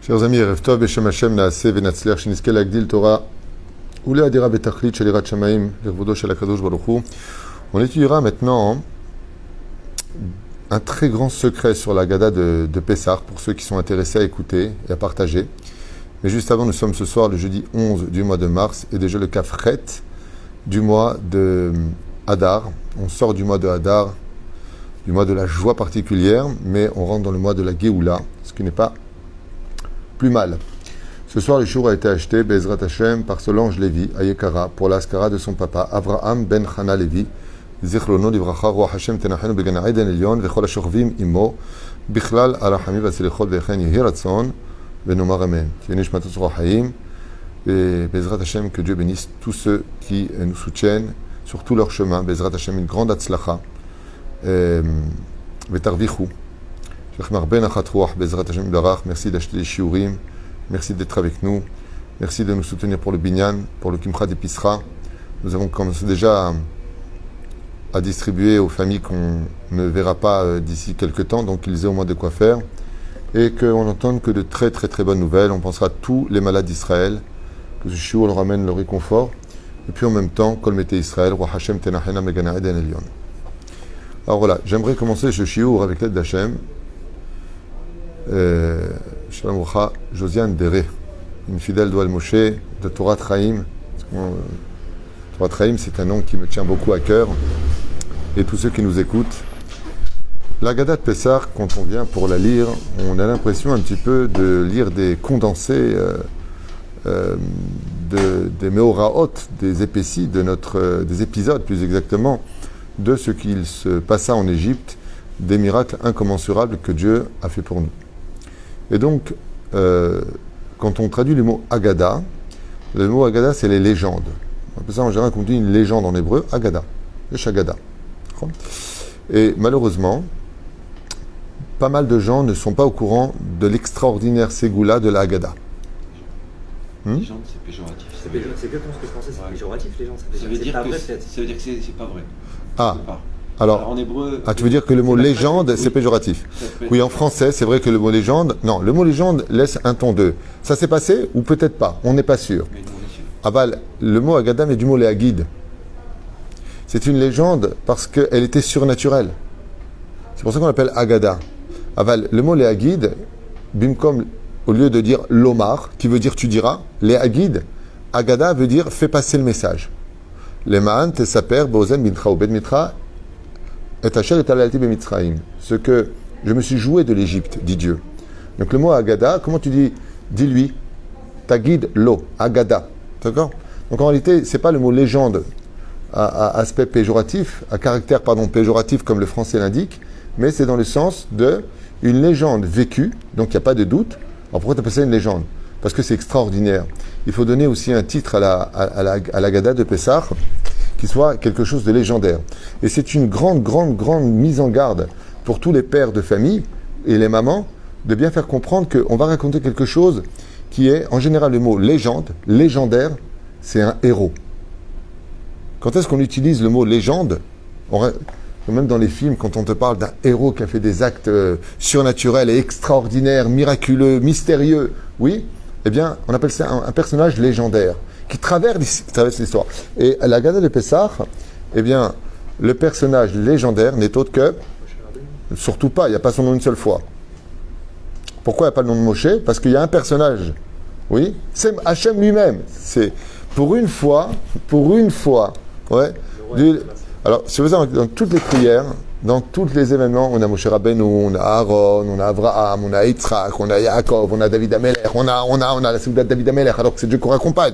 Chers amis, Erev Tov, Beshem Hashem, Naaseh, Venatzliach, Shenizke, Lagdil, Torah, Oule Adira Betachlit, Shelirat Shamaim, L'Irvodo, Shalakadosh, Baruch Hu. On étudiera maintenant un très grand secret sur la Gada de Pessah, pour ceux qui sont intéressés à écouter et à partager. Mais juste avant, nous sommes ce soir le jeudi 11 du mois de mars et déjà le Kafret du mois de Hadar. On sort du mois de Hadar, du mois de la joie particulière, mais on rentre dans le mois de la Géoula, ce qui n'est pas plus mal. Ce soir, le shiur a été acheté, Bezrat Hashem, par Solange Lévi, à Yekara, pour l'Askara de son papa, Avraham ben Chana Lévi, Zichrono Livracha, Roi Hashem Tenachenu Begana Eden Elyon, Vechol HaShochavim Imo, Bichlal Arachami Vasilichot Vechen Yehi Ratzon, Venomar Amen. Yenish Matos Roi Haïm, et Bezrat Hashem, que Dieu bénisse tous ceux qui nous soutiennent sur tout leur chemin. Bezrat Hashem, une grande Atzlacha, Vetarvichu. Merci d'acheter les shiurim, merci d'être avec nous, merci de nous soutenir pour le binyan, pour le kimcha d'Episra. Nous avons commencé déjà à distribuer aux familles qu'on ne verra pas d'ici quelques temps, donc qu'ils aient au moins de quoi faire, et qu'on n'entende que de très très très bonnes nouvelles. On pensera à tous les malades d'Israël, que ce shiur leur ramène le réconfort, et puis en même temps, Kol Mete Israël, Roi Hashem Tenachena Megana Eden Elyon. Alors voilà, j'aimerais commencer ce shiur avec l'aide d'Hachem. Shalom Rocha, Josiane Deré, une fidèle d'Oal Moshe, de Torah Traim. Torah Traim, c'est un nom qui me tient beaucoup à cœur. Et tous ceux qui nous écoutent. La Gada de Pessah, quand on vient pour la lire, on a l'impression un petit peu de lire des condensés, des Meoraot, des épaissis, des épisodes plus exactement, de ce qu'il se passa en Égypte, des miracles incommensurables que Dieu a fait pour nous. Et donc, quand on traduit le mot Agada, le mot Agada, c'est les légendes. On appelle ça en général, quand on dit une légende en hébreu, Agada, le Shagada. Et malheureusement, pas mal de gens ne sont pas au courant de l'extraordinaire ségoula de la Agada. Légende, c'est péjoratif. C'est exactement ce que je pensais, c'est péjoratif, légende. Ça veut dire que c'est pas vrai. Ah. Alors, en hébreu, tu veux dire que le mot légende, c'est péjoratif. Oui, en français, c'est vrai que le mot légende, non, le mot légende laisse un ton de. Ça s'est passé ou peut-être pas, on n'est pas sûr. Aval, le mot Agada est du mot léagid. C'est une légende parce qu'elle était surnaturelle. C'est pour ça qu'on l'appelle Agada. Aval, le mot léagid, bimkom, au lieu de dire lomar, qui veut dire tu diras, léagid, Agada veut dire fais passer le message. Leman tesaper bozen bintra ou ben mitra. Ce que je me suis joué de l'Égypte, dit Dieu. Donc le mot Agada, comment tu dis? Dis-lui. Tagid lo, Agada. D'accord? Donc en réalité, ce n'est pas le mot légende à aspect péjoratif, à caractère péjoratif comme le français l'indique, mais c'est dans le sens de une légende vécue, donc il n'y a pas de doute. Alors pourquoi tu appelles ça une légende? Parce que c'est extraordinaire. Il faut donner aussi un titre à la Gada de Pessah, qui soit quelque chose de légendaire. Et c'est une grande mise en garde pour tous les pères de famille et les mamans de bien faire comprendre qu'on va raconter quelque chose qui est, en général, le mot légende, légendaire, c'est un héros. Quand est-ce qu'on utilise le mot légende? Même dans les films, quand on te parle d'un héros qui a fait des actes surnaturels et extraordinaires, miraculeux, mystérieux, oui, eh bien, on appelle ça un personnage légendaire qui traverse l'histoire. Et la Gada de Pessah, eh bien, le personnage légendaire n'est autre que, surtout pas, il n'y a pas son nom une seule fois. Pourquoi il n'y a pas le nom de Moshe? Parce qu'il y a un personnage, oui, c'est Hachem lui-même. C'est pour une fois, ouais. Alors, si vous avez dans toutes les prières, dans tous les événements, on a Moshe Rabbeinu, on a Aaron, on a Avraham, on a Yitzhak, on a Yaakov, on a David Amelech, on a la Souda de David Amelech, alors que c'est Dieu qu'on raccompagne.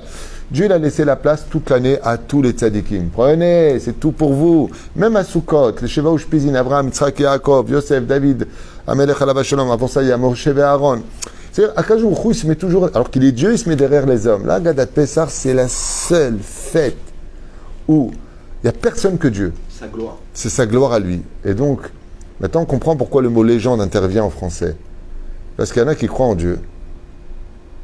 Dieu il a laissé la place toute l'année à tous les tzadikim. Prenez, c'est tout pour vous. Même à Sukkot, les Sheva Ushpizin, Avraham, Yitzhak et Yaakov, Yosef, David, Amelech Alav Shalom, avant ça il y a Moshe et Aaron. C'est-à-dire, Akadosh Baruch Hu, il se met toujours, alors qu'il est Dieu, il se met derrière les hommes. Là, Gadat Pessah, c'est la seule fête où il n'y a personne que Dieu. Sa gloire. C'est sa gloire à lui. Et donc, maintenant on comprend pourquoi le mot légende intervient en français. Parce qu'il y en a qui croient en Dieu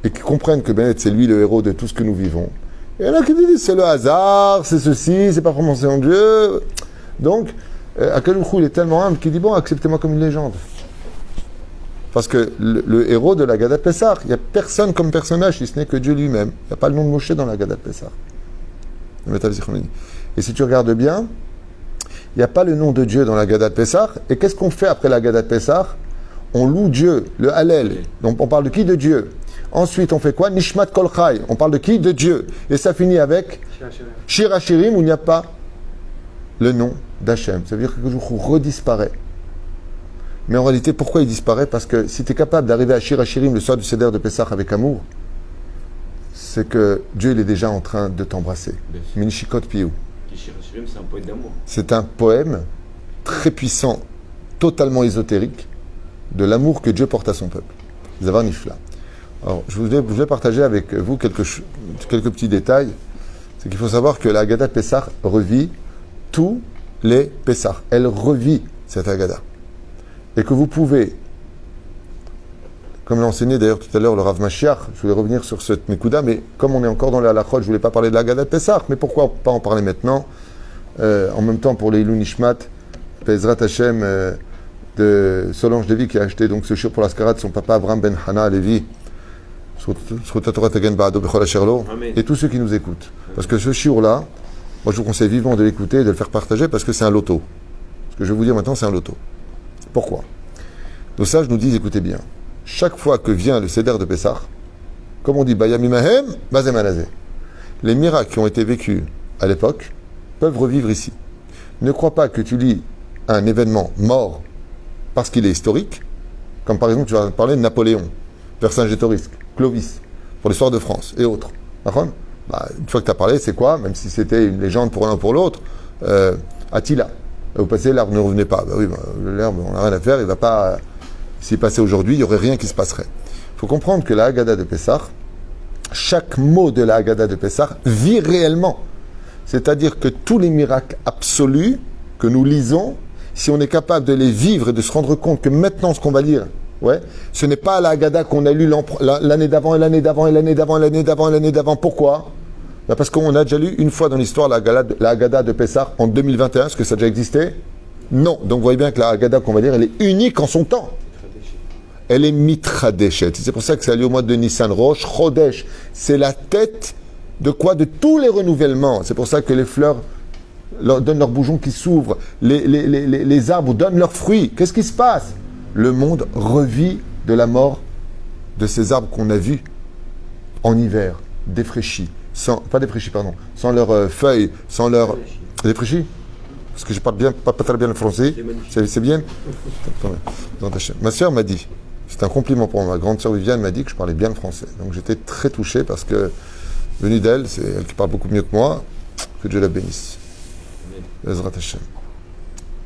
et qui comprennent que Bennett c'est lui le héros de tout ce que nous vivons. Et il y en a qui disent c'est le hasard, c'est ceci, c'est pas prononcé en Dieu. Donc, Akadosh Baruch Hu, il est tellement humble qu'il dit bon, acceptez-moi comme une légende. Parce que le héros de la Haggadah de Pessah, il n'y a personne comme personnage, si ce n'est que Dieu lui-même. Il n'y a pas le nom de Moshe dans la Haggadah de Pessah. Et si tu regardes bien, il n'y a pas le nom de Dieu dans la Haggadah de Pessah. Et qu'est-ce qu'on fait après la Haggadah de Pessah? On loue Dieu, le Hallel. Donc on parle de qui? De Dieu. Ensuite, on fait quoi? Nishmat Kol Chai. On parle de qui? De Dieu. Et ça finit avec Shir Hashirim, où il n'y a pas le nom d'Hachem. Ça veut dire que quelque chose redisparaît. Mais en réalité, pourquoi il disparaît? Parce que si tu es capable d'arriver à Shir Hashirim le soir du Seder de Pessah avec amour, c'est que Dieu il est déjà en train de t'embrasser. Minishikot Piou. Shir Hashirim, c'est un poème d'amour. C'est un poème très puissant, totalement ésotérique, de l'amour que Dieu porte à son peuple. Zavar Nifla. Alors, je voulais partager avec vous quelques petits détails. C'est qu'il faut savoir que la Haggadah Pessah revit tous les Pessah. Elle revit cette Haggadah. Et que vous pouvez, comme l'a enseigné d'ailleurs tout à l'heure le Rav Mashiach, je voulais revenir sur cette Nekuda, mais comme on est encore dans le halachot, je ne voulais pas parler de la Haggadah de Pessah, mais pourquoi pas en parler maintenant? En même temps, pour les Ilou Nishmat, Bezrat Hashem de Solange Lévy qui a acheté donc ce shiur pour la skara de son papa Abraham Ben Hana Lévy, et tous ceux qui nous écoutent. Parce que ce shiur-là, moi je vous conseille vivement de l'écouter et de le faire partager parce que c'est un loto. Ce que je vais vous dire maintenant, c'est un loto. Pourquoi? Nos sages nous disent, écoutez bien, chaque fois que vient le Seder de Pessah, comme on dit, Bayamimahem, Bazem Alazé, les miracles qui ont été vécus à l'époque peuvent revivre ici. Ne crois pas que tu lis un événement mort parce qu'il est historique, comme par exemple, tu vas parler de Napoléon, Vercingétorix, Clovis, pour l'histoire de France et autres. Une fois que tu as parlé, c'est quoi? Même si c'était une légende pour l'un ou pour l'autre, Attila. Au passé, l'herbe ne revenait pas. L'herbe, on n'a rien à faire, il ne va pas. S'il passait aujourd'hui, il n'y aurait rien qui se passerait. Il faut comprendre que la Haggadah de Pessah, chaque mot de la Haggadah de Pessah vit réellement. C'est-à-dire que tous les miracles absolus que nous lisons, si on est capable de les vivre et de se rendre compte que maintenant, ce qu'on va lire, ce n'est pas la Haggadah qu'on a lu l'année d'avant, et l'année d'avant, et l'année d'avant, et l'année d'avant, et l'année d'avant. Pourquoi? Parce qu'on a déjà lu une fois dans l'histoire la Haggadah de Pessah en 2021. Est-ce que ça a déjà existé? Non. Donc vous voyez bien que la Haggadah qu'on va lire, elle est unique en son temps. Elle est mitradeshet. C'est pour ça que ça a lieu au mois de Nissan. Rosh Chodesh. C'est la tête de quoi? De tous les renouvellements. C'est pour ça que les fleurs donnent leurs bourgeons qui s'ouvrent. Les arbres donnent leurs fruits. Qu'est-ce qui se passe? Le monde revit de la mort de ces arbres qu'on a vus en hiver, défraîchis. Pas défraîchis, pardon. Sans leurs feuilles, sans leurs... Défraîchis? Parce que je parle pas très bien le français. C'est bien? Ma sœur m'a dit, c'est un compliment pour moi, ma grande sœur Viviane m'a dit que je parlais bien le français. Donc j'étais très touché parce que, venue d'elle, c'est elle qui parle beaucoup mieux que moi, que Dieu la bénisse. Ezrat Hashem.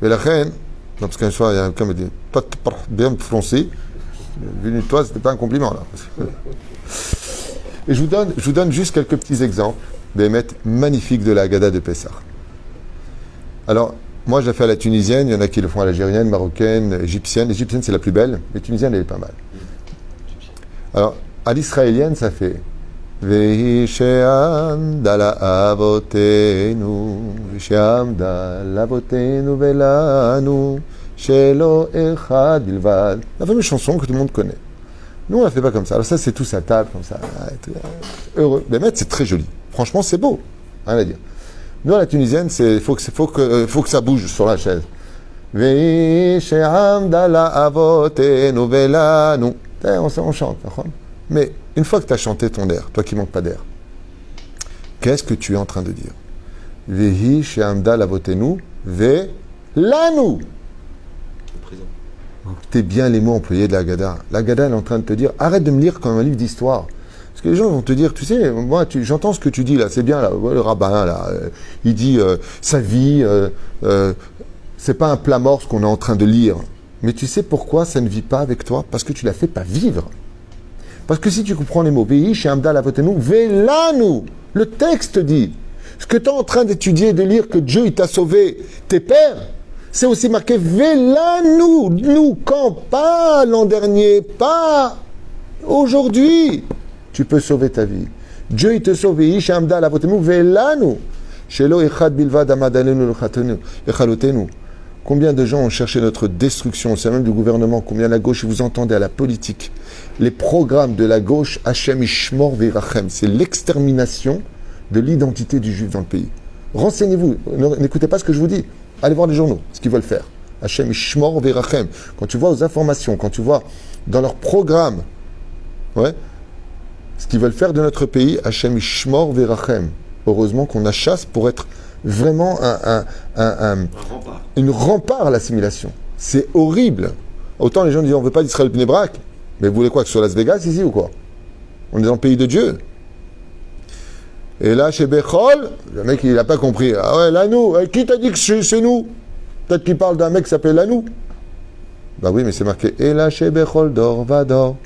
Mais la reine, parce qu'un soir, il y a quelqu'un qui m'a dit, toi, tu parles bien français. Venue de toi, c'était pas un compliment, là. Et je vous donne juste quelques petits exemples des maîtres magnifiques de la Haggadah de Pessah. Alors, moi, je l'ai fait à la tunisienne, il y en a qui le font à l'algérienne, marocaine, égyptienne. L'égyptienne, c'est la plus belle, mais tunisienne, elle est pas mal. Alors, à l'israélienne, ça fait Vehi she'amda la'avotenu, she'amda la'avotenu velanu, shelo echad bilvad. La fameuse chanson que tout le monde connaît. Nous, on ne la fait pas comme ça. Alors ça, c'est tous à table, comme ça. Heureux. Les maîtres, c'est très joli. Franchement, c'est beau. Rien à dire. Nous, à la tunisienne, il faut que ça bouge sur la chaise. On chante. Mais une fois que tu as chanté ton air, toi qui manques pas d'air, qu'est-ce que tu es en train de dire? Vehi she'amda lavotenu velanu. Écoutez bien les mots employés de la Haggadah. La Haggadah, elle est en train de te dire, arrête de me lire comme un livre d'histoire. Parce que les gens vont te dire, tu sais, moi, j'entends ce que tu dis là, c'est bien là, le rabbin là, il dit sa vie, c'est pas un plat mort ce qu'on est en train de lire. Mais tu sais pourquoi ça ne vit pas avec toi? Parce que tu la fais pas vivre. Parce que si tu comprends les mots, Vehi she'amda lavotenu velanu, le texte dit, ce que tu es en train d'étudier et de lire que Dieu il t'a sauvé, tes pères, c'est aussi marqué velanu, nous, quand? Pas l'an dernier, pas aujourd'hui. Tu peux sauver ta vie. Dieu il te sauve, Vehi she'amda lavotenu velanu, shelo echad bilvad amad alenu lechalotenu. Combien de gens ont cherché notre destruction, c'est même du gouvernement, combien la gauche, vous entendez à la politique, les programmes de la gauche, Hachem Ishmor Virachem, c'est l'extermination de l'identité du juif dans le pays. Renseignez-vous, n'écoutez pas ce que je vous dis, allez voir les journaux, ce qu'ils veulent faire. Hachem Ishmor Virachem, quand tu vois aux informations, quand tu vois dans leurs programmes, ouais, ce qu'ils veulent faire de notre pays, Hachem Ishmor Virachem. Heureusement qu'on a chasse pour être vraiment une rempart à l'assimilation. C'est horrible. Autant les gens disent on ne veut pas d'Israël Bnei Brak, mais vous voulez quoi, que ce soit Las Vegas ici ou quoi? On est dans le pays de Dieu. Et là, chez Bechol, le mec il n'a pas compris. Ah ouais, Lanou, qui t'a dit que c'est nous? Peut-être qu'il parle d'un mec qui s'appelle Lanou. Bah oui, mais c'est marqué. Et là, chez Bechol, Dor, Vador.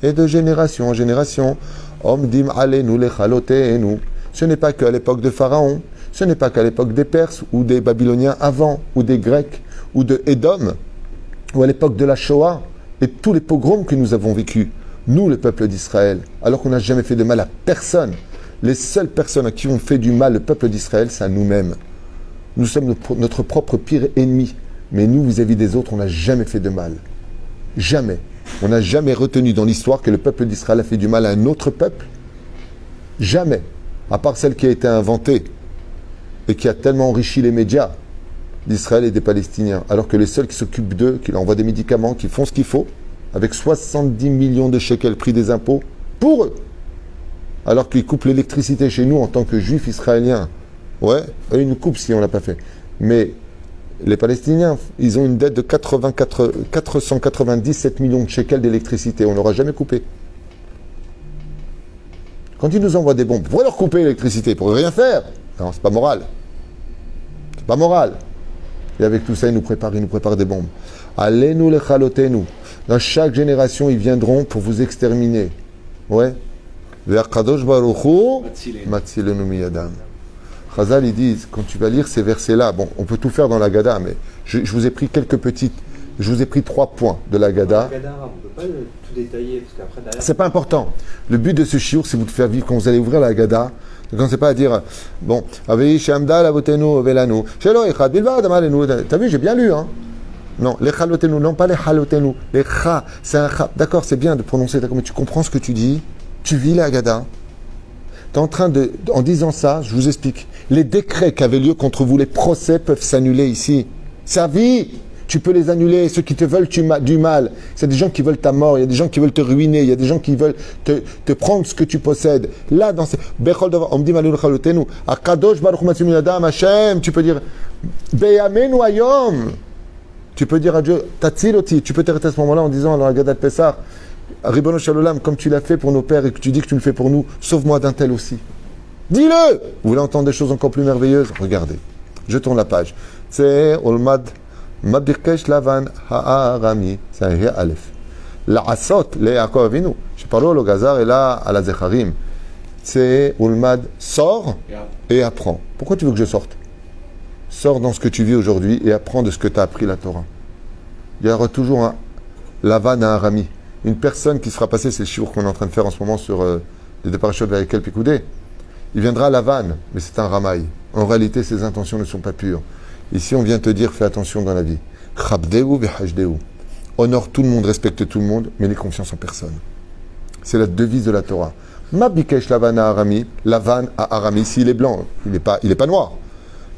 Et de génération en génération, Omdim Alenu Lechalotenu. Ce n'est pas qu'à l'époque de Pharaon, ce n'est pas qu'à l'époque des Perses ou des Babyloniens avant, ou des Grecs, ou de Édom, ou à l'époque de la Shoah, et tous les pogroms que nous avons vécus, nous, le peuple d'Israël, alors qu'on n'a jamais fait de mal à personne. Les seules personnes à qui on fait du mal, le peuple d'Israël, c'est à nous-mêmes. Nous sommes notre propre pire ennemi, mais nous, vis-à-vis des autres, on n'a jamais fait de mal. Jamais. On n'a jamais retenu dans l'histoire que le peuple d'Israël a fait du mal à un autre peuple. Jamais. À part celle qui a été inventée et qui a tellement enrichi les médias d'Israël et des Palestiniens, alors que les seuls qui s'occupent d'eux, qui leur envoient des médicaments, qui font ce qu'il faut, avec 70 millions de shekels pris des impôts, pour eux, alors qu'ils coupent l'électricité chez nous en tant que juifs israéliens. Ouais, eux, ils nous coupent si on ne l'a pas fait. Mais les Palestiniens, ils ont une dette de 497 millions de shekels d'électricité. On n'aura jamais coupé. Quand ils nous envoient des bombes, pourquoi leur couper l'électricité? Ils ne pourraient rien faire. Non, c'est pas moral. C'est pas moral. Et avec tout ça, ils nous préparent des bombes. Allez-nous les chalotez-nous. Dans chaque génération, ils viendront pour vous exterminer. Ouais. Vers Kadosh Baruch Hu, Matzilenu miyadam. Chazal, ils disent, quand tu vas lire ces versets-là, bon, on peut tout faire dans la Gada, mais je vous ai pris je vous ai pris 3 points de la Gada. On ne peut pas tout détailler, parce qu'après derrière... C'est pas important. Le but de ce shiur, c'est vous de faire vivre, quand vous allez ouvrir la Gada, ne commencez pas à dire, bon, Avei Shamdal Avotenu Velanu, Shelo Echad Bilvad Amalenu. T'as vu, j'ai bien lu, hein? Non, les Chalotenu, non pas les Halotenu. Les Cha, c'est un Cha. D'accord, c'est bien de prononcer, mais tu comprends ce que tu dis? Tu vis la Gada? Tu es en train de, en disant ça, je vous explique. Les décrets qui avaient lieu contre vous, les procès peuvent s'annuler ici. Sa vie, tu peux les annuler. Ceux qui te veulent du mal, c'est des gens qui veulent ta mort, il y a des gens qui veulent te ruiner, il y a des gens qui veulent te prendre ce que tu possèdes. Là, dans ces... On me dit, Akadosh Baruch Matzim Yadam Hashem, tu peux dire, Beyamenu Hayom. Tu peux dire à Dieu, Tatziloti. Tu peux t'arrêter à ce moment-là en disant, dans la Gada de Pessah, Ribono Shalom, comme tu l'as fait pour nos pères et que tu dis que tu le fais pour nous, sauve-moi d'un tel aussi. Dis-le! Vous voulez entendre des choses encore plus merveilleuses? Regardez. Je tourne la page. C'est Olmad Mabirkesh Lavan Ha'arami. C'est un Hia Aleph. La'asot le Yaakov Avinu. Je parle au Gazar et là à la Zecharim. C'est Olmad, sors et apprends. Pourquoi tu veux que je sorte? Sors dans ce que tu vis aujourd'hui et apprends de ce que tu as appris la Torah. Il y aura toujours un Lavan Ha'arami. Une personne qui sera passée, c'est le shiur qu'on est en train de faire en ce moment sur les deux parachutes avec lesquels Picoudé. Il viendra à la vanne, mais c'est un ramaï. En réalité, ses intentions ne sont pas pures. Ici, on vient te dire, fais attention dans la vie. Chabdeu v'hajdeu. Honore tout le monde, respecte tout le monde, mais n'aie confiance en personne. C'est la devise de la Torah. Ma bikesh lavan à Arami, lavan à Arami, s'il est blanc, il n'est pas noir.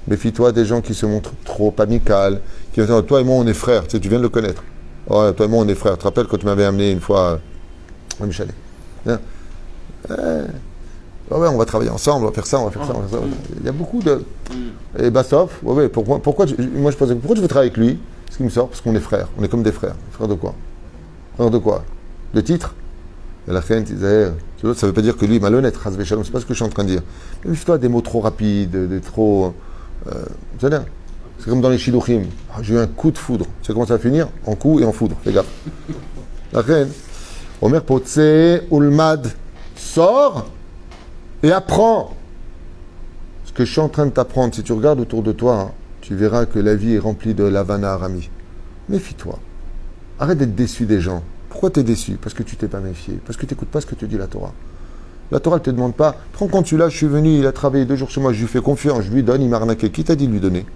Méfie-toi des gens qui se montrent trop amicales, qui disent, toi et moi, on est frères, tu sais, tu viens de le connaître. Oh, toi et moi, on est frères. Tu te rappelles quand tu m'avais amené une fois Michel. Ouais, on va travailler ensemble, on va faire ça, on va faire ça. Il y a beaucoup de... Et Bassov, pourquoi moi je posais, pourquoi tu veux travailler avec lui? Ce qui me sort, parce qu'on est frères. On est comme des frères. Frères de quoi? Frères de quoi? De titre? Et la fin, ça ne veut pas dire que lui est malhonnête, c'est pas ce que je suis en train de dire. Mais toi des mots trop rapides, des trop... c'est comme dans les Shiduchim. J'ai eu un coup de foudre. Tu sais comment ça va finir? En coup et en foudre. Fais gaffe. La reine. Omer Potse Ulmad. Sors et apprends. Ce que je suis en train de t'apprendre, si tu regardes autour de toi, hein, tu verras que la vie est remplie de Lavana Arami. Méfie-toi. Arrête d'être déçu des gens. Pourquoi tu es déçu? Parce que tu t'es pas méfié. Parce que tu n'écoutes pas ce que te dit la Torah. La Torah ne te demande pas, prends compte celui-là, je suis venu, il a travaillé 2 jours chez moi, je lui fais confiance, je lui donne, il m'a arnaqué. Qui t'a dit de lui donner?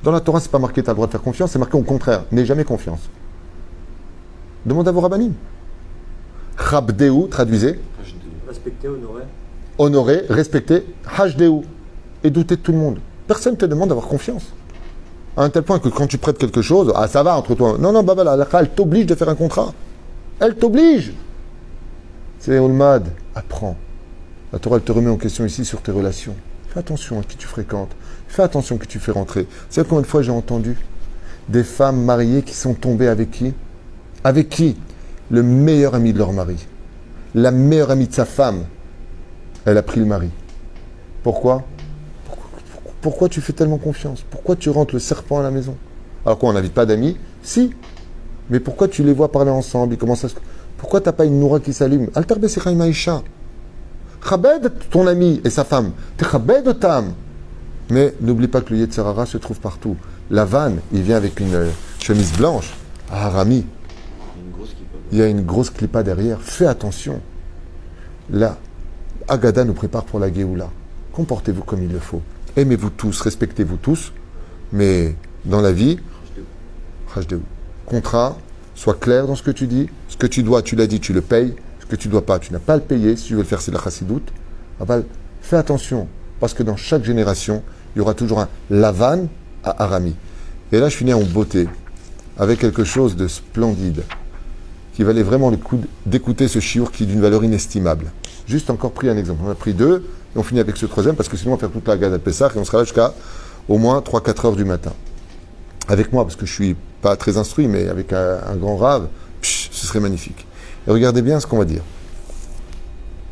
Dans la Torah, c'est pas marqué tu as le droit de faire confiance, c'est marqué au contraire, n'aie jamais confiance. Demande à vos rabbinim. Chabdeu, traduisez. Respecter, honorer. Honorer, respecter, hajdeou. Et douter de tout le monde. Personne ne te demande d'avoir confiance. À un tel point que quand tu prêtes quelque chose, ah ça va entre toi. Non, non, Baba, la elle t'oblige de faire un contrat. Elle t'oblige. C'est Olmad, apprends. La Torah, elle te remet en question ici sur tes relations. Fais attention à qui tu fréquentes. Fais attention à qui tu fais rentrer. Vous savez combien de fois j'ai entendu des femmes mariées qui sont tombées avec qui? Avec qui? Le meilleur ami de leur mari. La meilleure amie de sa femme. Elle a pris le mari. Pourquoi? Pourquoi tu fais tellement confiance? Pourquoi tu rentres le serpent à la maison? Alors quoi, on n'invite pas d'amis? Si. Mais pourquoi tu les vois parler ensemble? Pourquoi tu n'as pas une noura qui s'allume? Altar Bessiraï Maïcha. Chabed ton ami et sa femme. T'es chabed tam. Mais n'oublie pas que le Yetzer Hara se trouve partout. La vanne, il vient avec une chemise blanche. Ah, Rami. Il y a une grosse clipa derrière. Fais attention. Là, Agada nous prépare pour la Géoula. Comportez-vous comme il le faut. Aimez-vous tous, respectez-vous tous. Mais dans la vie, Hajdeou. Contrat, sois clair dans ce que tu dis. Ce que tu dois, tu l'as dit, tu le payes. Ce que tu ne dois pas, tu n'as pas à le payer. Si tu veux le faire, c'est la chassidoute. Fais attention. Parce que dans chaque génération, il y aura toujours un Lavan à Arami. Et là, je finis en beauté avec quelque chose de splendide qui valait vraiment le coup d'écouter ce chiour qui est d'une valeur inestimable. Juste encore pris un exemple. On a pris deux et on finit avec ce troisième parce que sinon on va faire toute la Gada de Pessah et on sera là jusqu'à au moins 3-4 heures du matin. Avec moi, parce que je suis pas très instruit, mais avec un grand rave, ce serait magnifique. Et regardez bien ce qu'on va dire.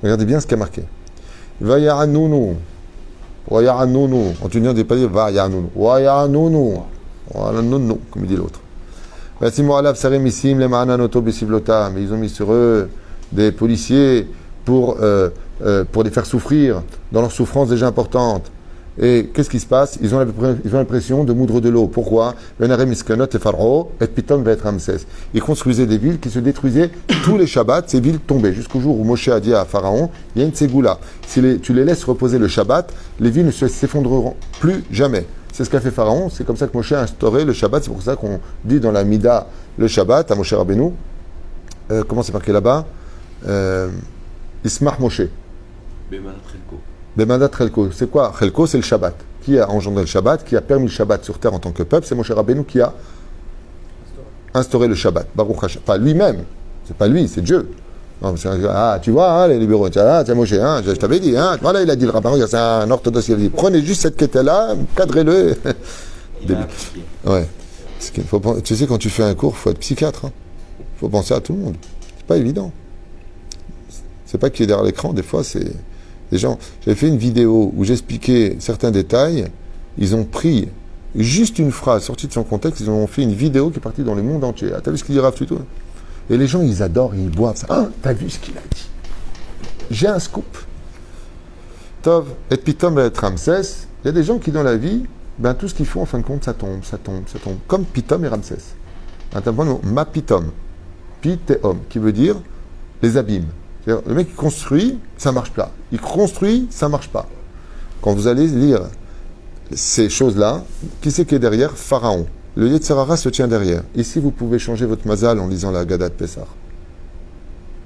Regardez bien ce qui a marqué. Vaya'anounu. Waya'anounu. En tunisien, on ne dit pas dire Vaya'anounu. Waya'anounu. Waya'anounu, comme dit l'autre. Mais ils ont mis sur eux des policiers pour les faire souffrir dans leurs souffrances déjà importantes. Et qu'est-ce qui se passe? Ils ont l'impression de moudre de l'eau. Pourquoi? Ils construisaient des villes qui se détruisaient tous les Shabbats. Ces villes tombaient jusqu'au jour où Moshe a dit à Pharaon, il y a une ségoula. Si tu les laisses reposer le Shabbat, les villes ne s'effondreront plus jamais. C'est ce qu'a fait Pharaon. C'est comme ça que Moshe a instauré le Shabbat. C'est pour ça qu'on dit dans la Mida le Shabbat à Moshe Rabbeinu. Comment c'est marqué là-bas? Ismach Moshe. Bemandat Chelko. C'est quoi? Chelko, c'est le Shabbat. Qui a engendré le Shabbat? Qui a permis le Shabbat sur terre en tant que peuple? C'est Moshe Rabbeinu qui a instauré le Shabbat. Baruch Hashem. Pas lui-même. C'est pas lui, c'est Dieu. Non, tu vois, hein, les libéraux, c'est Moshe, hein, je t'avais dit, hein, voilà, il a dit le rabbin, c'est un orthodoxe, il a dit, prenez juste cette quête-là, cadrez-le. Ouais. Tu sais, quand tu fais un cours, il faut être psychiatre. Il faut penser à tout le monde. C'est pas évident. C'est pas qui est derrière l'écran, des fois, c'est des gens. J'avais fait une vidéo où j'expliquais certains détails. Ils ont pris juste une phrase sortie de son contexte, ils ont fait une vidéo qui est partie dans le monde entier. Ah, t'as vu ce qu'il dit Rav Tuto? Et les gens, ils adorent, ils boivent ça. Ah, t'as vu ce qu'il a dit? J'ai un scoop. Tov, et Pitom et Ramsès, il y a des gens qui, dans la vie, ben, tout ce qu'ils font, en fin de compte, ça tombe. Comme Pitom et Ramsès. Un tableau, ma Pitom. Pitéom, qui veut dire les abîmes. C'est-à-dire, le mec qui construit, ça marche pas. Il construit, ça marche pas. Quand vous allez lire ces choses-là, qui c'est qui est derrière? Pharaon. Le Yetzer Hara se tient derrière. Ici, vous pouvez changer votre mazal en lisant la Haggadah de Pessah.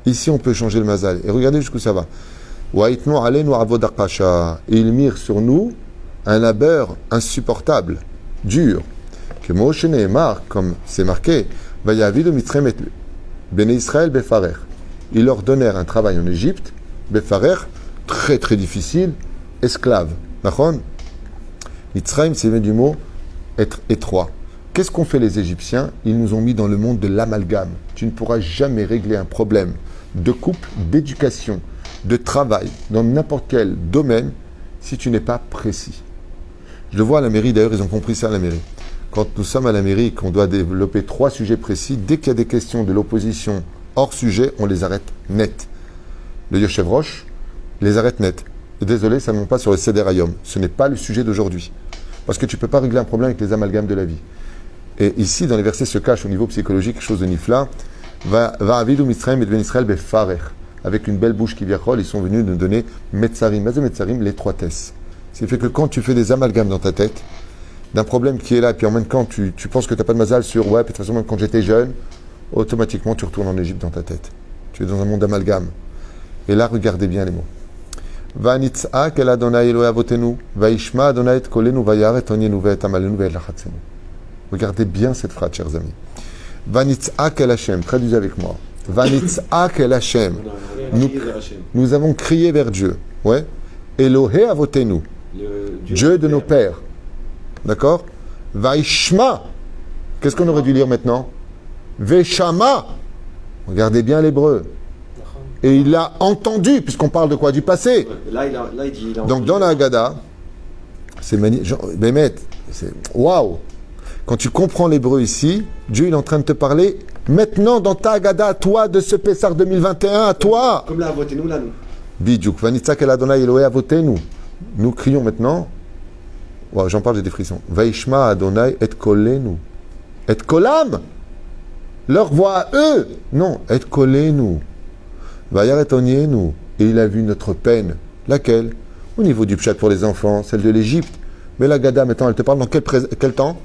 Ici, on peut changer le mazal. Et regardez jusqu'où ça va. Et ils mirent sur nous un labeur insupportable, dur. Que Moshe Nehemar, comme c'est marqué, Vayavidu Mitzrayim et Bnei Israël Befarer. Ils leur donnèrent un travail en Égypte, Befarer, très très difficile, esclave. D'accord? Mitzrayim, c'est du mot être étroit. Qu'est-ce qu'ont fait les Égyptiens? Ils nous ont mis dans le monde de l'amalgame. Tu ne pourras jamais régler un problème de couple, d'éducation, de travail, dans n'importe quel domaine, si tu n'es pas précis. Je le vois à la mairie, d'ailleurs, ils ont compris ça à la mairie. Quand nous sommes à la mairie, qu'on doit développer 3 sujets précis, dès qu'il y a des questions de l'opposition hors sujet, on les arrête net. Le Yoshev Rosh les arrête net. Et désolé, ça ne monte pas sur le Seder Hayom. Ce n'est pas le sujet d'aujourd'hui. Parce que tu ne peux pas régler un problème avec les amalgames de la vie. Et ici, dans les versets, se cache au niveau psychologique quelque chose de nifla. Va avidu Mitzrayim et ben Israël befarer. Avec une belle bouche qui viachol, ils sont venus nous donner Metzarim. Metzarim, l'étroitesse. Ce qui fait que quand tu fais des amalgames dans ta tête, d'un problème qui est là, puis en même temps tu penses que tu n'as pas de mazal sur ouais, puis de toute façon, même quand j'étais jeune, automatiquement tu retournes en Égypte dans ta tête. Tu es dans un monde d'amalgame. Et là, regardez bien les mots. Vanitzak el Adonai Elohei avotenu, vaishma Adonai et kolenu, vayaret onienu ve'et amalenu ve'et lachatzenu. Regardez bien cette phrase, chers amis. Vanitzak el Hashem, traduisez avec moi. Vanitzak el Hashem. Nous avons crié vers Dieu. Ouais. Elohei avotenu, Dieu de nos pères. D'accord? Vaishma. Qu'est-ce qu'on aurait dû lire maintenant? Veshama. Regardez bien l'hébreu. Et il a entendu, puisqu'on parle de quoi? Du passé. Là, il dit. Donc dans la Haggadah, c'est magnifique. C'est waouh! Quand tu comprends l'hébreu ici, Dieu il est en train de te parler maintenant dans ta Haggadah, à toi, de ce Pessah 2021, à toi. Comme là, votez-nous, là, nous. Bidjouk, Vanitzak el Adonai Elohei avotenu. Nous crions maintenant. Wow, j'en parle, j'ai des frissons. Vaishma Adonai et kolenu. Et kolam. Leur voix à eux. Non, et kolenu. Vayaret onienu. Et il a vu notre peine. Laquelle? Au niveau du pshat pour les enfants, celle de l'Égypte. Mais la Gada, maintenant, elle te parle dans quel temps?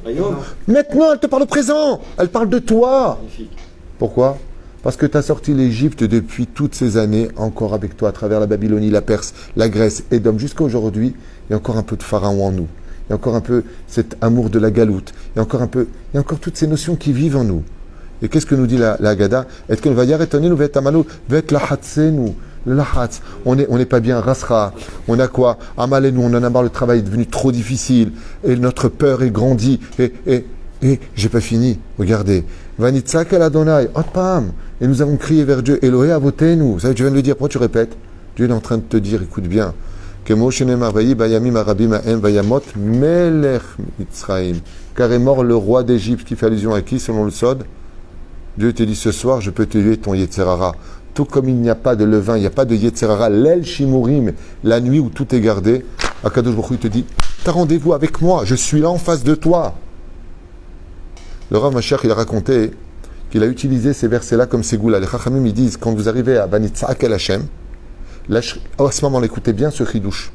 Maintenant, elle te parle au présent. Elle parle de toi. Magnifique. Pourquoi? Parce que tu as sorti l'Égypte depuis toutes ces années, encore avec toi, à travers la Babylonie, la Perse, la Grèce, Édom, jusqu'à aujourd'hui. Il y a encore un peu de pharaon en nous. Il y a encore un peu cet amour de la galoute. Il y a encore toutes ces notions qui vivent en nous. Et qu'est-ce que nous dit la Haggadah? Et que va nous va être amalou, va être lahatsenu. Le lahatz, on n'est pas bien, rasra. On a quoi? Amalenu, on en a marre, le travail est devenu trop difficile. Et notre peur est grandie. Et j'ai pas fini. Regardez. Vanitzak el Adonai, otpam. Et nous avons crié vers Dieu. Elohei avotenu. Vous savez, tu viens de le dire. Pourquoi tu répètes? Dieu est en train de te dire, écoute bien. Car est mort le roi d'Égypte, qui fait allusion à qui selon le Sod? Dieu te dit ce soir, je peux te tuer ton Yetzerara. Tout comme il n'y a pas de levain, il n'y a pas de Yetzerara, l'El Shimurim, la nuit où tout est gardé, Akadosh Baruch Hu te dit, t'as rendez-vous avec moi, je suis là en face de toi. Le Rav Mashiach, il a raconté qu'il a utilisé ces versets-là comme Ségoula. Les Chachamim, ils disent, quand vous arrivez à Vanitzak el Hashem, à ce moment-là, écoutez bien ce chidouche.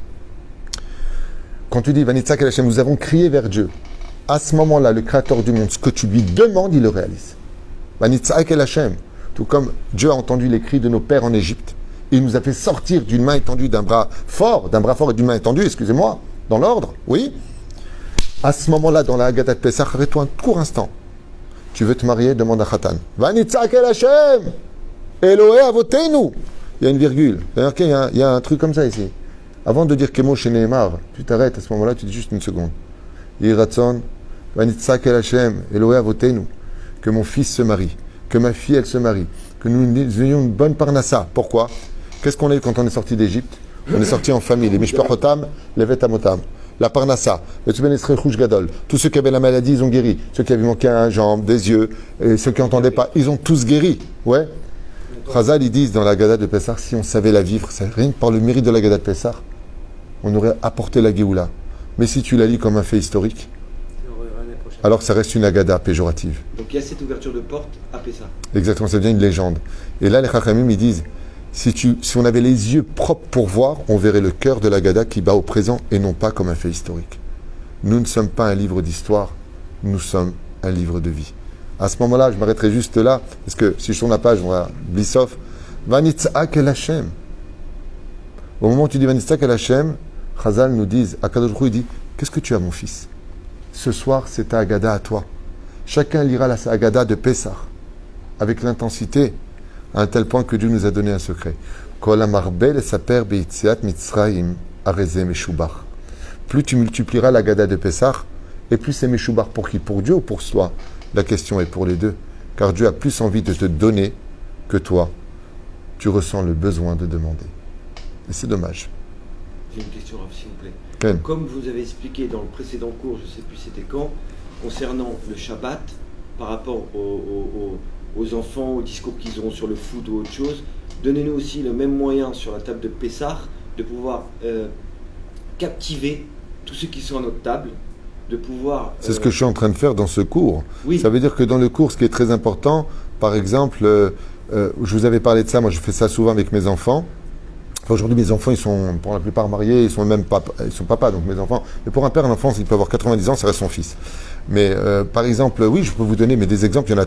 Quand tu dis Vanitzak el Hashem, nous avons crié vers Dieu. À ce moment-là, le Créateur du monde, ce que tu lui demandes, il le réalise. Vanitzak el Hashem. Tout comme Dieu a entendu les cris de nos pères en Égypte. Il nous a fait sortir d'une main étendue, d'un bras fort et d'une main étendue, excusez-moi, dans l'ordre, oui. À ce moment-là, dans la Haggadah de Pessah, arrête-toi un court instant. Tu veux te marier, demande à Khatan. Vanitzak el Hashem, Elohei avotenu. Il y a une virgule. D'ailleurs, il y a un truc comme ça ici. Avant de dire Kemo chez Nehemar, tu t'arrêtes à ce moment-là, tu dis juste une seconde. Yiratson, Vanitzak el Hashem, Elohei avotenu. Que mon fils se marie, que ma fille elle se marie, que nous ayons une bonne parnassa. Pourquoi? Qu'est-ce qu'on a eu quand on est sorti d'Égypte? On est sorti en famille. Les Mishpachotam, les Vetamotam. La parnassa, le Tzubenesre Rouge Gadol. Tous ceux qui avaient la maladie, ils ont guéri. Ceux qui avaient manqué un jambe, des yeux, et ceux qui n'entendaient pas, ils ont tous guéri. Ouais. Chazal, ils disent dans la Haggadah de Pessah, si on savait la vivre, c'est rien que par le mérite de la Haggadah de Pessah, on aurait apporté la Géoula. Mais si tu la lis comme un fait historique, alors ça reste une Haggadah péjorative. Donc il y a cette ouverture de porte à Pessah. Exactement, ça devient une légende. Et là, les Chachamim, ils disent, si on avait les yeux propres pour voir, on verrait le cœur de la Haggadah qui bat au présent et non pas comme un fait historique. Nous ne sommes pas un livre d'histoire, nous sommes un livre de vie. À ce moment-là, je m'arrêterai juste là, parce que si je tourne la page, on va Blissof. Vanitzak el Hashem. Au moment où tu dis Vanitzak el Hashem, Chazal nous dit, Akadosh Baruch Hu dit, qu'est-ce que tu as, mon fils? Ce soir, c'est ta Haggadah à toi. Chacun lira la Haggadah de Pessah, avec l'intensité, à un tel point que Dieu nous a donné un secret. Kol amarbel et saper beitziat mitzrayim arezeh meshubach. Plus tu multiplieras la Haggadah de Pessah, et plus c'est meshubach pour qui? Pour Dieu ou pour soi? La question est pour les deux, car Dieu a plus envie de te donner que toi. Tu ressens le besoin de demander. Et c'est dommage. J'ai une question, Rav, s'il vous plaît. Ken. Comme vous avez expliqué dans le précédent cours, je ne sais plus c'était quand, concernant le Shabbat, par rapport aux enfants, aux discours qu'ils auront sur le foot ou autre chose, donnez-nous aussi le même moyen sur la table de Pessah de pouvoir captiver tous ceux qui sont à notre table, de pouvoir... C'est ce que je suis en train de faire dans ce cours. Oui. Ça veut dire que dans le cours, ce qui est très important, par exemple, je vous avais parlé de ça, moi je fais ça souvent avec mes enfants, Aujourd'hui, mes enfants, ils sont pour la plupart mariés, ils sont même papa, ils sont papa, donc mes enfants. Mais pour un père, un enfant, il peut avoir 90 ans, ça reste son fils. Mais par exemple, oui, je peux vous donner mais des exemples, il y en a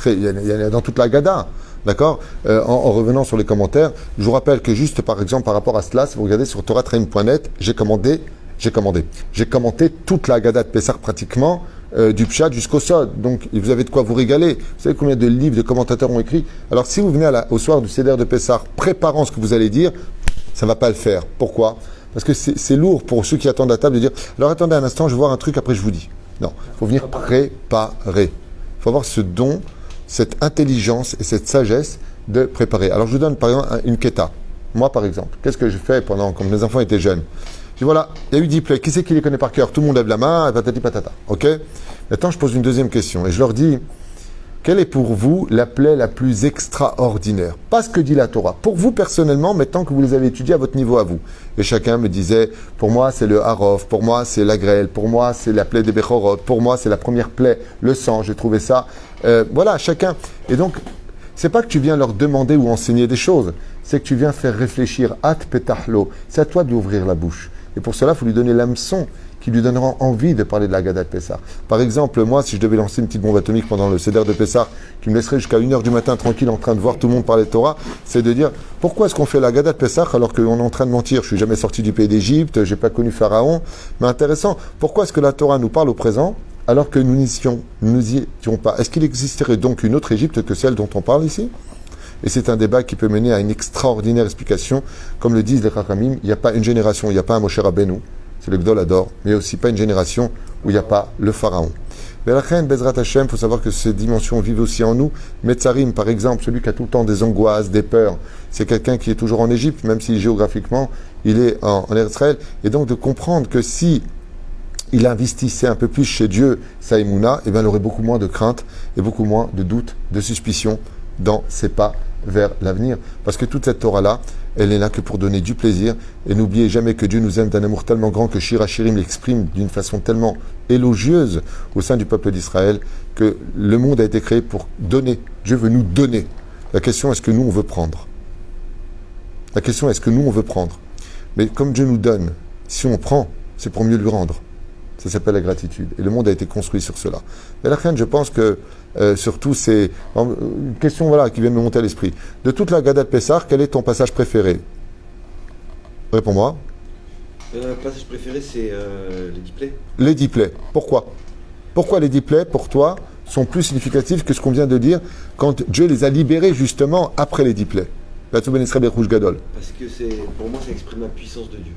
il y en a dans toute la Gada. D'accord, en revenant sur les commentaires, je vous rappelle que juste par exemple par rapport à cela, si vous regardez sur TorahTrain.net, j'ai commenté toute la Haggadah de Pessah pratiquement, du Pshat jusqu'au Sod. Donc vous avez de quoi vous régaler. Vous savez combien de livres de commentateurs ont écrit. Alors si vous venez au soir du Seder de Pessah, préparant ce que vous allez dire, ça ne va pas le faire. Pourquoi? Parce que c'est lourd pour ceux qui attendent à table de dire alors attendez un instant, je vais voir un truc, après je vous dis. Non, il faut venir préparer. Il faut avoir ce don, cette intelligence et cette sagesse de préparer. Alors je vous donne par exemple une keta. Moi par exemple, qu'est-ce que j'ai fait quand mes enfants étaient jeunes? Je dis voilà, il y a eu 10 plaies, qui c'est qui les connaît par cœur? Tout le monde lève la main, patati patata. Ok? Maintenant je pose une deuxième question et je leur dis quelle est pour vous la plaie la plus extraordinaire? Pas ce que dit la Torah. Pour vous personnellement, maintenant que vous les avez étudiés à votre niveau à vous. Et chacun me disait, pour moi c'est le Harof, pour moi c'est la grêle, pour moi c'est la plaie des Bechorot, pour moi c'est la première plaie, le sang, j'ai trouvé ça. Voilà, chacun. Et donc, c'est pas que tu viens leur demander ou enseigner des choses, c'est que tu viens faire réfléchir. At petahlo, c'est à toi de lui ouvrir la bouche. Et pour cela, il faut lui donner l'hameçon qui lui donnera envie de parler de la Haggadah de Pessah. Par exemple, moi, si je devais lancer une petite bombe atomique pendant le Seder de Pessah, qui me laisserait jusqu'à 1h du matin tranquille en train de voir tout le monde parler de Torah, c'est de dire, pourquoi est-ce qu'on fait la Haggadah de Pessah alors qu'on est en train de mentir? Je suis jamais sorti du pays d'Égypte, j'ai pas connu Pharaon. Mais intéressant, pourquoi est-ce que la Torah nous parle au présent alors que nous n'y étions pas? Est-ce qu'il existerait donc une autre Égypte que celle dont on parle ici? Et c'est un débat qui peut mener à une extraordinaire explication. Comme le disent les Chachamim, il n'y a pas une génération, il n'y a pas un Moshe Rabbeinu, c'est le Gdol Hador, mais aussi pas une génération où il n'y a pas le Pharaon. Mais la reine Bezrat Hashem, il faut savoir que ces dimensions vivent aussi en nous. Metzarim, par exemple, celui qui a tout le temps des angoisses, des peurs, c'est quelqu'un qui est toujours en Égypte, même si géographiquement, il est en Israël. Et donc de comprendre que si il investissait un peu plus chez Dieu, sa émouna, eh bien, il aurait beaucoup moins de crainte et beaucoup moins de doutes, de suspicions dans ses pas vers l'avenir. Parce que toute cette Torah-là, elle n'est là que pour donner du plaisir. Et n'oubliez jamais que Dieu nous aime d'un amour tellement grand que Shir HaShirim l'exprime d'une façon tellement élogieuse au sein du peuple d'Israël que le monde a été créé pour donner. Dieu veut nous donner. La question, est-ce que nous, on veut prendre? La question, est-ce que nous, on veut prendre? Mais comme Dieu nous donne, si on prend, c'est pour mieux lui rendre. Ça s'appelle la gratitude. Et le monde a été construit sur cela. Mais la reine, je pense que surtout, c'est une question qui vient de me monter à l'esprit. De toute la Haggadah de Pessah, quel est ton passage préféré? Réponds-moi. Le passage préféré, c'est les 10 plaies. Les 10 plaies. Pourquoi? Pourquoi les 10 plaies, pour toi, sont plus significatifs que ce qu'on vient de dire quand Dieu les a libérés justement après les 10 plaies? Parce que pour moi, ça exprime la puissance de Dieu.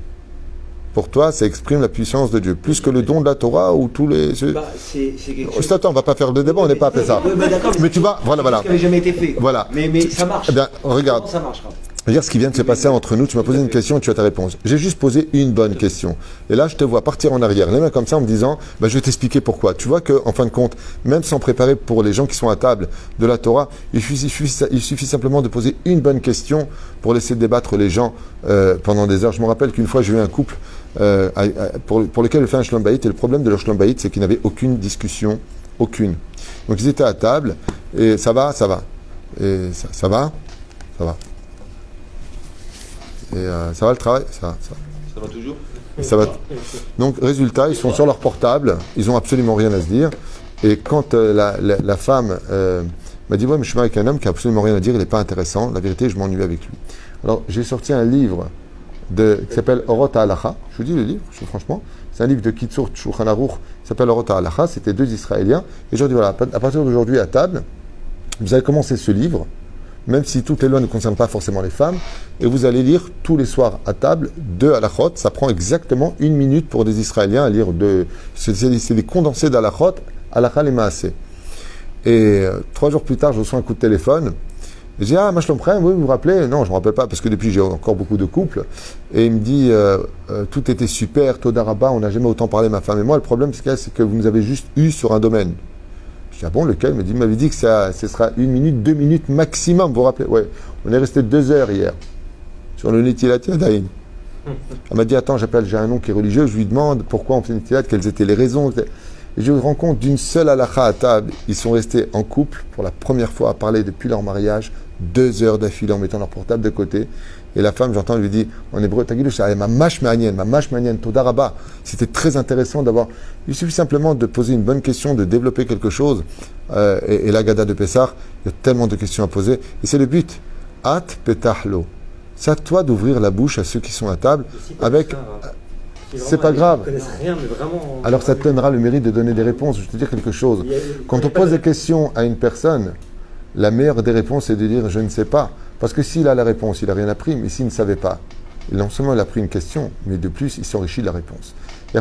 Pour toi, ça exprime la puissance de Dieu. Plus que le don de la Torah ou tous les... c'est quelque chose... Attends, on ne va pas faire de débat, on n'est pas appelé ça. Mais tu vas... Voilà. Ça n'avait jamais été fait. Voilà. Mais ça marche. Eh bien, regarde. Comment ça marchera? Regarde ce qui vient de se passer entre nous. Tu m'as posé une question et tu as ta réponse. J'ai juste posé une bonne question. Et là, je te vois partir en arrière, les mains comme ça, en me disant, je vais t'expliquer pourquoi. Tu vois qu'en fin de compte, même sans préparer pour les gens qui sont à table de la Torah, il suffit simplement de poser une bonne question pour laisser débattre les gens pendant des heures. Je me rappelle qu'une fois, j'ai eu un couple pour lequel je fais un shlom bayit. Et le problème de leur shlom bayit, c'est qu'ils n'avaient aucune discussion. Aucune. Donc, ils étaient à table et ça va. Et ça va. Et ça va le travail? Ça va toujours? Ça va. Donc, résultat, ils sont sur leur portable, ils n'ont absolument rien à se dire. Et quand la femme m'a dit, ouais, mais je suis avec un homme qui n'a absolument rien à dire, il n'est pas intéressant, la vérité, je m'ennuie avec lui. Alors, j'ai sorti un livre qui s'appelle Orot HaHalacha. Je vous dis le livre, franchement, c'est un livre de Kitzur Shulchan Aruch, qui s'appelle Orot HaHalacha. C'était 2 Israéliens. Et je dis, voilà, à partir d'aujourd'hui, à table, vous allez commencer ce livre, même si toutes les lois ne concernent pas forcément les femmes, et vous allez lire tous les soirs à table 2 halachot. Ça prend exactement 1 minute pour des Israéliens à lire c'est des condensés d'halachot, halacha les maaseh. Et 3 jours plus tard, je reçois un coup de téléphone. Et j'ai dit, ma shlom prem, oui, vous vous rappelez? Non, je ne me rappelle pas, parce que depuis, j'ai encore beaucoup de couples. Et il me dit, tout était super, Toda Rabba, on n'a jamais autant parlé, ma femme et moi. Le problème, c'est que vous nous avez juste eu sur un domaine. Je dis, ah bon, lequel? Il m'avait dit que ce sera 1 minute, 2 minutes maximum, vous vous rappelez? Ouais, on est resté 2 heures hier, sur le Netilat Yadayim. Elle m'a dit, attends, j'ai un oncle qui est religieux, je lui demande pourquoi on fait Netilat, quelles étaient les raisons. Et je rencontre d'une seule halakha à table. Ils sont restés en couple pour la première fois à parler depuis leur mariage, 2 heures d'affilée en mettant leur portable de côté. Et la femme, j'entends, lui dit en hébreu, mamash ma'anien, toda rabba. C'était très intéressant d'avoir. Il suffit simplement de poser une bonne question, de développer quelque chose. Et l'Agada de Pessah, il y a tellement de questions à poser. Et c'est le but. At petahlo. C'est à toi d'ouvrir la bouche à ceux qui sont à table avec. C'est pas grave. Ils connaissent rien, mais vraiment. Alors ça te donnera le mérite de donner des réponses. Je vais te dire quelque chose. Quand on pose des questions à une personne, la meilleure des réponses est de dire je ne sais pas. Parce que s'il a la réponse, il n'a rien appris, mais s'il ne savait pas, non seulement il a pris une question, mais de plus, il s'enrichit de la réponse. Il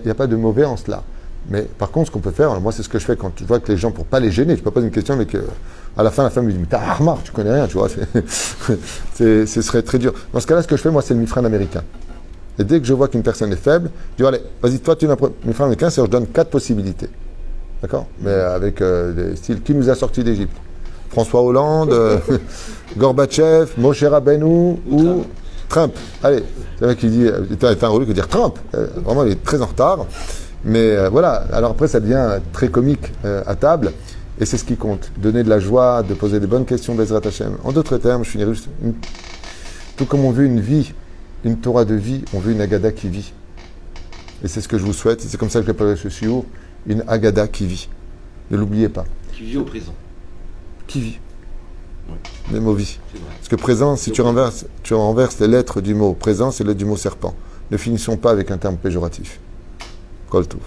n'y a pas de mauvais en cela. Mais par contre, ce qu'on peut faire, moi c'est ce que je fais quand je vois que les gens, pour ne pas les gêner, je ne peux pas poser une question, mais qu'à la fin, la femme lui dit, mais t'as Armar, tu connais rien, tu vois, ce serait très dur. Dans ce cas-là, ce que je fais, moi, c'est le mifran américain. Et dès que je vois qu'une personne est faible, je dis, allez, vas-y, toi, tu es un mifran américain, c'est-à-dire je donne 4 possibilités. D'accord? Mais avec des styles, qui nous a sortis d'Égypte? François Hollande, Gorbatchev, Moshe Rabbeinu ou Trump. Allez, c'est un mec qui dit, c'est un relou qui dit Trump. Vraiment, il est très en retard. Mais voilà, alors après, ça devient très comique à table. Et c'est ce qui compte. Donner de la joie, de poser des bonnes questions, Bezrat Hashem. En d'autres termes, je finirai juste. Tout comme on veut une vie, une Torah de vie, on veut une Agada qui vit. Et c'est ce que je vous souhaite. C'est comme ça que je l'appelle ce shiur, une Agada qui vit. Ne l'oubliez pas. Qui vit au présent. Qui vit. Ouais. Le mot vie. C'est vrai. Parce que présent, si tu renverses les lettres du mot présent, c'est les lettres du mot serpent. Ne finissons pas avec un terme péjoratif. Kol Tov.